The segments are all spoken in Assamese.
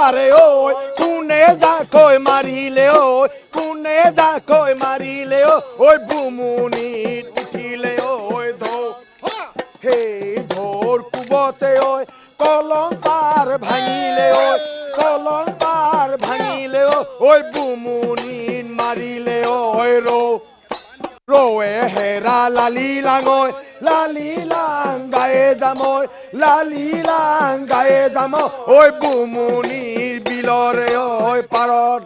তাৰে ওই কোনে যাকৈ মাৰিলে ওই কোনে যাকৈ মাৰিলে ওই বুমুনিত উঠিলে ওই ধৌ সেই ধৌৰ কুবতে ওই কলং পাৰ ভাঙিলে ওই বুমুনিত মাৰিলে ওই ৰৌৱে হেৰা লালি লাং গায়ে যাম ওই বুমুনিৰ বিলৰে ওই পাৰত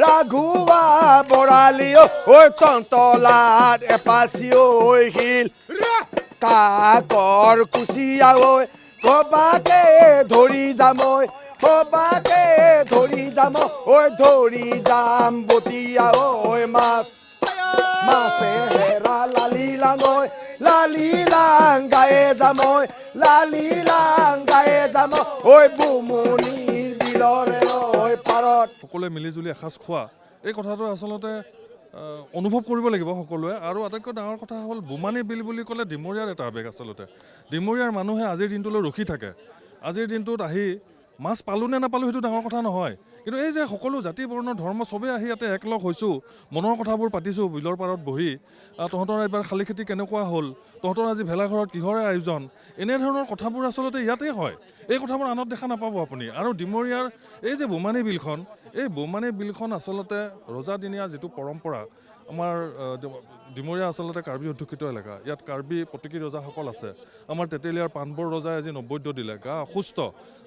ৰাঘুয়া বড়ালিও ওই তন্তলাত এপাচি ওই শিল কাকৰ কুচিয়া ওই কবাকে ধৰি যাম ওই ধৰি যাম বতিয়া ওই মাছে হেৰা লালি লাং গায়ে যাম ওই বুমুনিৰ বিলৰে ওই পাৰত সকলোৱে মিলিজুলি এসাঁজ খোৱা এই কথাটো আচলতে অনুভৱ কৰিব লাগিব সকলোৱে। আৰু আটাইতকৈ ডাঙৰ কথা হ'ল বোমানী বিল বুলি ক'লে ডিমৰীয়াৰ এটা আৱেগ আচলতে। ডিমৰীয়াৰ মানুহে আজিৰ দিনটোলৈ ৰখি থাকে। আজিৰ দিনটোত আহি মাছ পালোঁ নে নাপালোঁ সেইটো ডাঙৰ কথা নহয়, কিন্তু এই যে সকলো জাতি বৰ্ণ ধৰ্ম চবেই আহি ইয়াতে একলগ হৈছোঁ, মনৰ কথাবোৰ পাতিছোঁ বিলৰ পাৰত বহি, তহঁতৰ এইবাৰ শালি খেতি কেনেকুৱা হ'ল, তহঁতৰ আজি ভেলাঘৰত কিহৰে আয়োজন, এনেধৰণৰ কথাবোৰ আচলতে ইয়াতেই হয়। এই কথাবোৰ আনত দেখা নাপাব আপুনি। আৰু ডিমৰীয়াৰ এই যে বোমানী বিলখন, এই বোমানী বিলখন আচলতে ৰজাদিনীয়া যিটো পৰম্পৰা, আমাৰ ডিমৰীয়া আচলতে কাৰ্বি অধ্যুষিত এলেকা। ইয়াত কাৰ্বি প্ৰতিকী ৰজাসকল আছে। আমাৰ তেতেলীয়াৰ পাণবৰ ৰজাই আজি নৈবদ্য দিলে, গা অসুস্থ।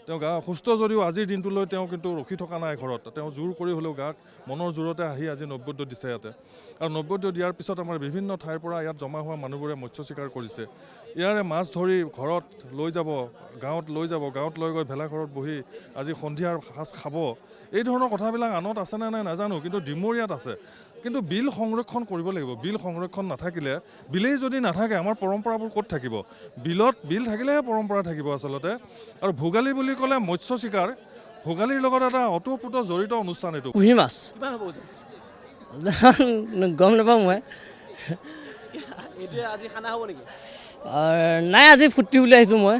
তেওঁ গা অসুস্থ যদিও আজিৰ দিনটোলৈ তেওঁ কিন্তু ৰখি থকা নাই ঘৰত। তেওঁ জোৰ কৰি হ'লেও গাত মনৰ জোৰতে আহি আজি নৈবদ্য দিছে ইয়াতে। আৰু নৈবদ্য দিয়াৰ পিছত আমাৰ বিভিন্ন ঠাইৰ পৰা ইয়াত জমা হোৱা মানুহবোৰে মৎস্য চিকাৰ কৰিছে। ইয়াৰে মাছ ধৰি ঘৰত লৈ যাব, গাঁৱত লৈ গৈ ভেলাঘৰত বহি আজি সন্ধিয়াৰ সাঁজ খাব। এই ধৰণৰ কথাবিলাক আনত আছেনে নাই নাজানো, কিন্তু ডিমৰীয়াত আছে। কিন্তু বিল সংৰক্ষণ কৰিব লাগিব। বিল সংৰক্ষণ নাথাকিলে, বিলেই যদি নাথাকে আমাৰ পৰম্পৰাবোৰ ক'ত থাকিব? বিল থাকিলেহে পৰম্পৰা থাকিব আচলতে। আৰু ভোগালী বুলি ক'লে মৎস্য চিকাৰ, ভোগালীৰ লগত এটা অতঃপ্ৰোত জড়িত অনুষ্ঠান এইটো। কুহি মাছ গম নাপাওঁ মই। নাই আজি ফূৰ্তি বুলি আহিছোঁ মই।